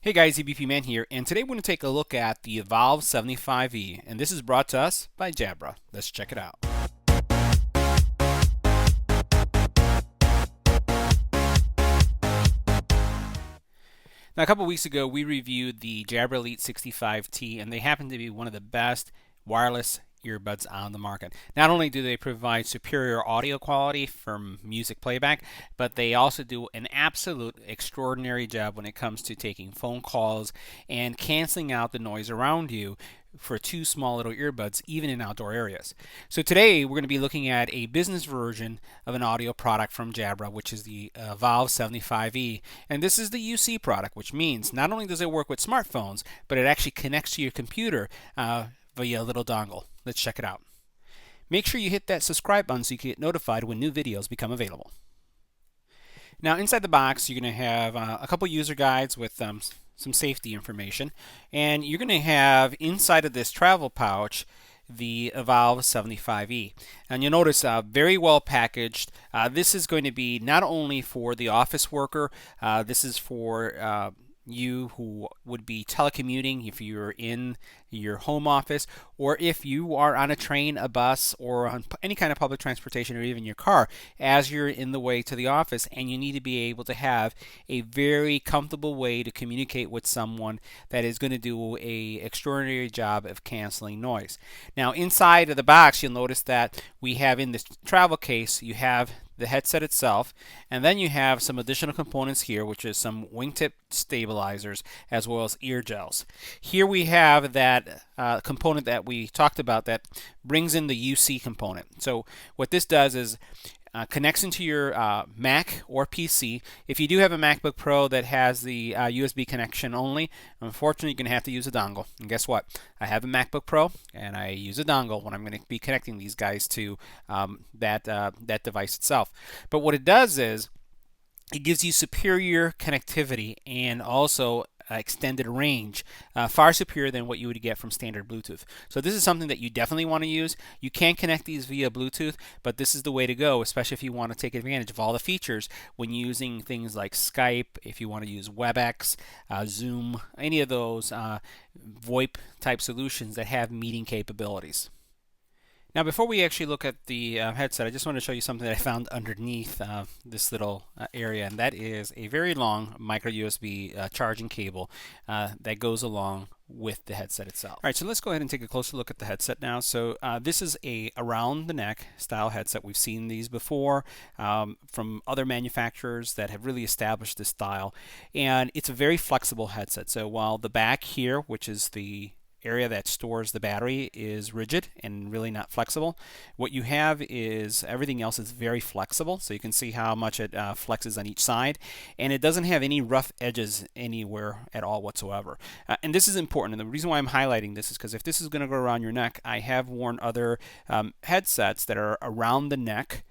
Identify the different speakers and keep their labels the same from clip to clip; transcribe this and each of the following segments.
Speaker 1: Hey guys, EBPMAN here, and today we're going to take a look at the Evolve 75E, and this is brought to us by Jabra. Let's check it out. Now, a couple weeks ago, we reviewed the Jabra Elite 65T, and they happen to be one of the best wireless earbuds on the market. Not only do they provide superior audio quality from music playback, but they also do an absolute extraordinary job when it comes to taking phone calls and canceling out the noise around you for two small little earbuds, even in outdoor areas. So today we're going to be looking at a business version of an audio product from Jabra, which is the Evolve 75E. And this is the UC product, which means not only does it work with smartphones, but it actually connects to your computer via a little dongle. Let's check it out. Make sure you hit that subscribe button so you can get notified when new videos become available. Now, inside the box, you're going to have a couple user guides with some safety information, and you're going to have inside of this travel pouch the Evolve 75E. And you'll notice very well packaged. This is going to be not only for the office worker, this is for you who would be telecommuting if you're in your home office, or if you are on a train, a bus, or on any kind of public transportation, or even your car as you're in the way to the office, and you need to be able to have a very comfortable way to communicate with someone that is going to do a extraordinary job of canceling noise. Now, inside of the box, you'll notice that we have in this travel case, you have the headset itself, and then you have some additional components here, which is some wingtip stabilizers as well as ear gels. Here we have that component that we talked about that brings in the UC component. So what this does is connects into your Mac or PC. If you do have a MacBook Pro that has the USB connection only, unfortunately you're going to have to use a dongle. And guess what? I have a MacBook Pro and I use a dongle when I'm going to be connecting these guys to that device itself. But what it does is it gives you superior connectivity and also extended range, far superior than what you would get from standard Bluetooth. So this is something that you definitely want to use. You can connect these via Bluetooth, but this is the way to go, especially if you want to take advantage of all the features when using things like Skype, if you want to use WebEx, Zoom, any of those VoIP type solutions that have meeting capabilities. Now, before we actually look at the headset, I just want to show you something that I found underneath this little area, and that is a very long micro USB charging cable that goes along with the headset itself. All right, so let's go ahead and take a closer look at the headset now. So this is a around the neck style headset. We've seen these before from other manufacturers that have really established this style, and it's a very flexible headset. So while the back here, which is the area that stores the battery, is rigid and really not flexible, what you have is everything else is very flexible. So you can see how much it flexes on each side, and it doesn't have any rough edges anywhere at all whatsoever. And this is important, and the reason why I'm highlighting this is because if this is going to go around your neck, I have worn other headsets that are around the neck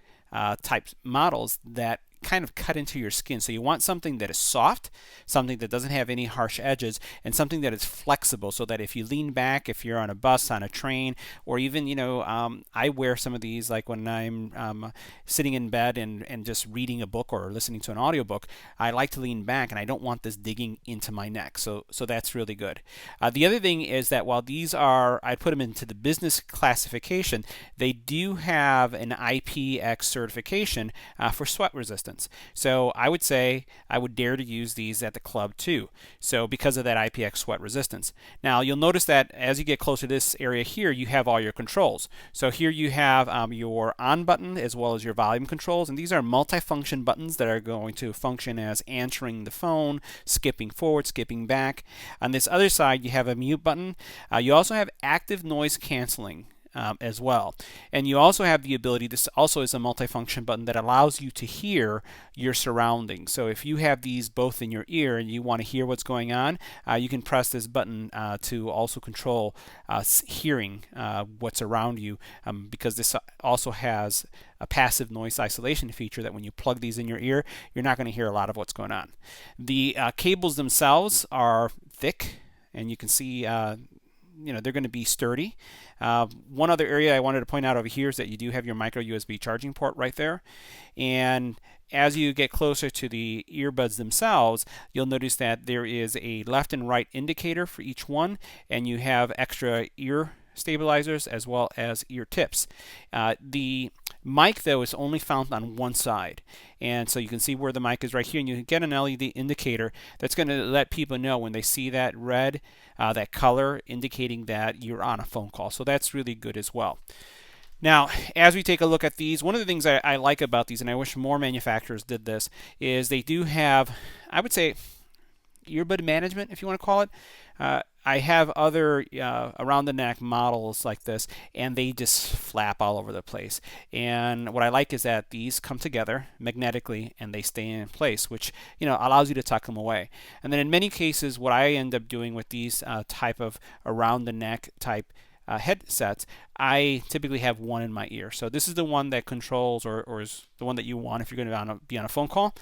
Speaker 1: type models that kind of cut into your skin. So you want something that is soft, something that doesn't have any harsh edges, and something that is flexible so that if you lean back, if you're on a bus, on a train, or even, I wear some of these like when I'm sitting in bed and just reading a book or listening to an audiobook, I like to lean back and I don't want this digging into my neck. So that's really good. The other thing is that while these are, I put them into the business classification, they do have an IPX certification for sweat resistance. So I would say I would dare to use these at the club too. So because of that IPX sweat resistance. Now you'll notice that as you get closer to this area here, you have all your controls. So here you have your on button as well as your volume controls, and these are multifunction buttons that are going to function as answering the phone, skipping forward, skipping back. On this other side, you have a mute button. You also have active noise canceling as well. And you also have the ability, this also is a multifunction button that allows you to hear your surroundings. So if you have these both in your ear and you want to hear what's going on, you can press this button to also control hearing what's around you, because this also has a passive noise isolation feature that when you plug these in your ear, you're not going to hear a lot of what's going on. The cables themselves are thick, and you can see they're going to be sturdy. One other area I wanted to point out over here is that you do have your micro USB charging port right there. And as you get closer to the earbuds themselves, you'll notice that there is a left and right indicator for each one, and you have extra ear stabilizers as well as ear tips. The mic, though, is only found on one side, and so you can see where the mic is right here, and you get an LED indicator that's going to let people know when they see that red, that color indicating that you're on a phone call. So that's really good as well. Now, as we take a look at these, one of the things I like about these, and I wish more manufacturers did this, is they do have, I would say, earbud management, if you want to call it. I have other around the neck models like this, and they just flap all over the place. And what I like is that these come together magnetically and they stay in place, which allows you to tuck them away. And then in many cases, what I end up doing with these type of around the neck type headsets, I typically have one in my ear. So this is the one that controls or is the one that you want if you're going to be on a phone call.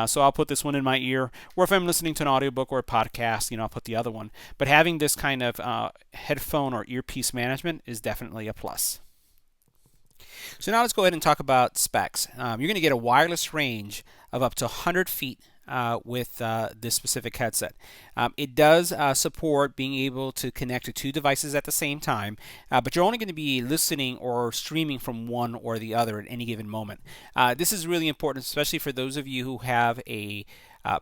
Speaker 1: So I'll put this one in my ear, or if I'm listening to an audiobook or a podcast, I'll put the other one. But having this kind of headphone or earpiece management is definitely a plus. So now let's go ahead and talk about specs. You're going to get a wireless range of up to 100 feet with this specific headset. It does support being able to connect to two devices at the same time, but you're only going to be listening or streaming from one or the other at any given moment. This is really important, especially for those of you who have a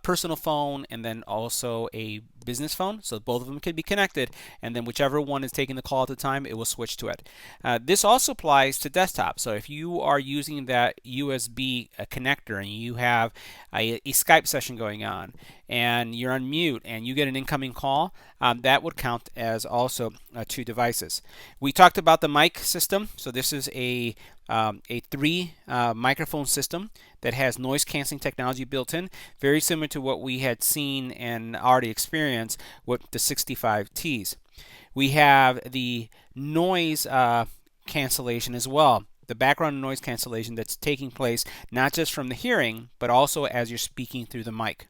Speaker 1: personal phone and then also a business phone, so both of them can be connected, and then whichever one is taking the call at the time, it will switch to it. This also applies to desktop, so if you are using that USB connector and you have a Skype session going on and you're on mute and you get an incoming call, that would count as also two devices. We talked about the mic system, so this is a three microphone system that has noise canceling technology built in, very similar to what we had seen and already experienced with the 65Ts. We have the noise cancellation as well, the background noise cancellation that's taking place not just from the hearing but also as you're speaking through the mic.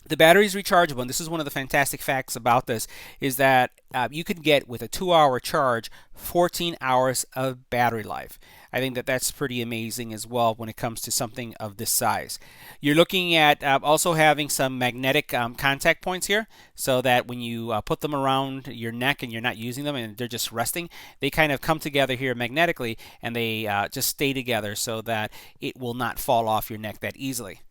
Speaker 1: The battery is rechargeable, and this is one of the fantastic facts about this, is that you can get, with a 2-hour charge, 14 hours of battery life. I think that that's pretty amazing as well when it comes to something of this size. You're looking at also having some magnetic contact points here, so that when you put them around your neck and you're not using them and they're just resting, they kind of come together here magnetically, and they just stay together so that it will not fall off your neck that easily.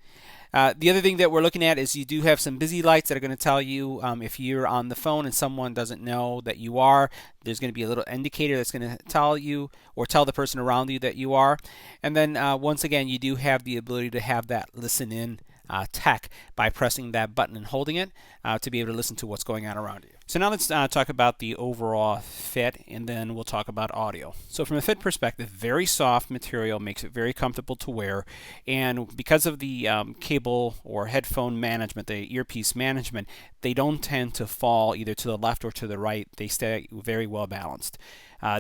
Speaker 1: The other thing that we're looking at is you do have some busy lights that are going to tell you if you're on the phone and someone doesn't know that you are. There's going to be a little indicator that's going to tell you or tell the person around you that you are. And then once again, you do have the ability to have that listen in tech by pressing that button and holding it to be able to listen to what's going on around you. So now let's talk about the overall fit, and then we'll talk about audio. So from a fit perspective, very soft material makes it very comfortable to wear, and because of the cable or headphone management, the earpiece management, they don't tend to fall either to the left or to the right. They stay very well balanced.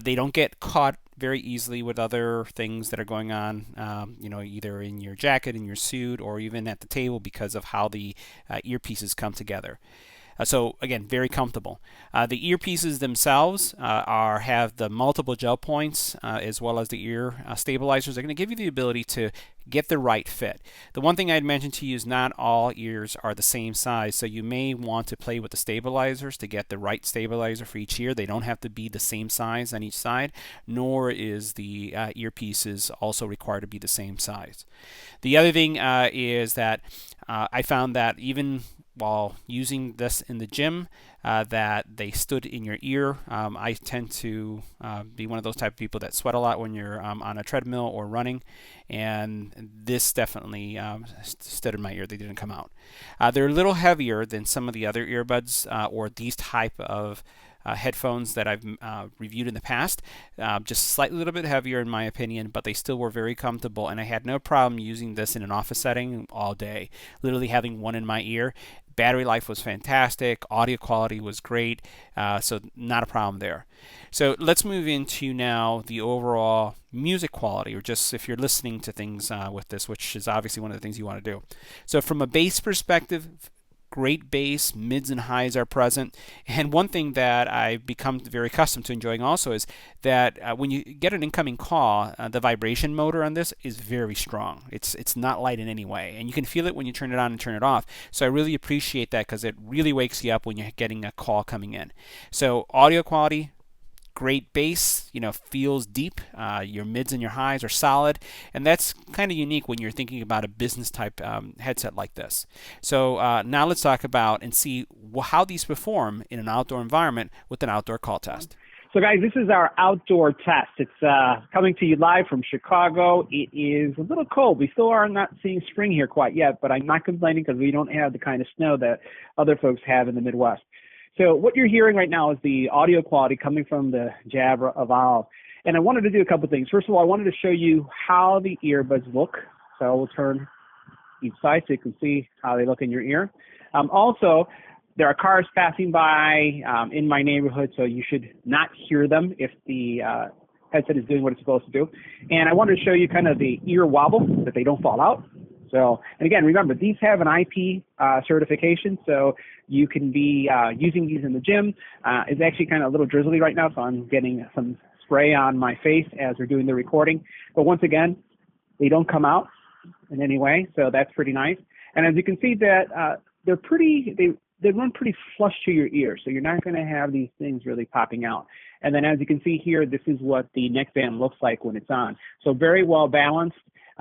Speaker 1: They don't get caught very easily with other things that are going on, either in your jacket, in your suit, or even at the table because of how the earpieces come together. So again, very comfortable. The earpieces themselves have the multiple gel points as well as the ear stabilizers. They're going to give you the ability to get the right fit. The one thing I'd mentioned to you is not all ears are the same size, so you may want to play with the stabilizers to get the right stabilizer for each ear. They don't have to be the same size on each side, nor is the earpieces also required to be the same size. The other thing is that I found that even while using this in the gym, that they stood in your ear. I tend to be one of those type of people that sweat a lot when you're on a treadmill or running, and this definitely stood in my ear. They didn't come out. They're a little heavier than some of the other earbuds or these type of headphones that I've reviewed in the past. Just slightly a little bit heavier in my opinion, but they still were very comfortable, and I had no problem using this in an office setting all day, literally having one in my ear. Battery life was fantastic, audio quality was great, so not a problem there. So let's move into now the overall music quality, or just if you're listening to things with this, which is obviously one of the things you want to do. So from a bass perspective, Great bass, mids and highs are present. And one thing that I've become very accustomed to enjoying also is that when you get an incoming call, the vibration motor on this is very strong. It's not light in any way, and you can feel it when you turn it on and turn it off. So I really appreciate that because it really wakes you up when you're getting a call coming in. So audio quality, great bass, feels deep. Your mids and your highs are solid, and that's kind of unique when you're thinking about a business type headset like this. So now let's talk about and see how these perform in an outdoor environment with an outdoor call test.
Speaker 2: So guys, this is our outdoor test. It's coming to you live from Chicago. It is a little cold. We still are not seeing spring here quite yet, but I'm not complaining because we don't have the kind of snow that other folks have in the Midwest. So what you're hearing right now is the audio quality coming from the Jabra Evolve. And I wanted to do a couple things. First of all, I wanted to show you how the earbuds look. So we'll turn each side so you can see how they look in your ear. Also, there are cars passing by in my neighborhood, so you should not hear them if the headset is doing what it's supposed to do. And I wanted to show you kind of the ear wobble, that they don't fall out. So, and again, remember, these have an IP certification, so you can be using these in the gym. It's actually kind of a little drizzly right now, so I'm getting some spray on my face as we're doing the recording. But once again, they don't come out in any way, so that's pretty nice. And as you can see, that they run pretty flush to your ear, so you're not going to have these things really popping out. And then as you can see here, this is what the neck band looks like when it's on. So very well balanced.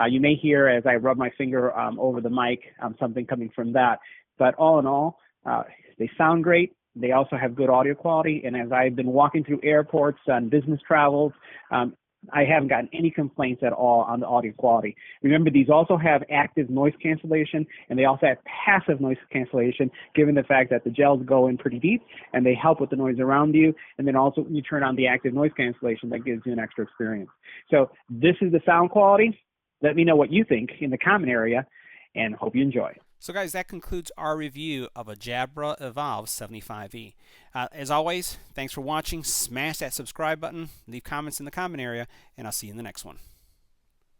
Speaker 2: You may hear as I rub my finger over the mic something coming from that. But all in all, they sound great. They also have good audio quality. And as I've been walking through airports on business travels, I haven't gotten any complaints at all on the audio quality. Remember, these also have active noise cancellation, and they also have passive noise cancellation, given the fact that the gels go in pretty deep, and they help with the noise around you. And then also when you turn on the active noise cancellation, that gives you an extra experience. So this is the sound quality. Let me know what you think in the comment area, and hope you enjoy.
Speaker 1: So guys, that concludes our review of a Jabra Evolve 75E. As always, thanks for watching. Smash that subscribe button, leave comments in the comment area, and I'll see you in the next one.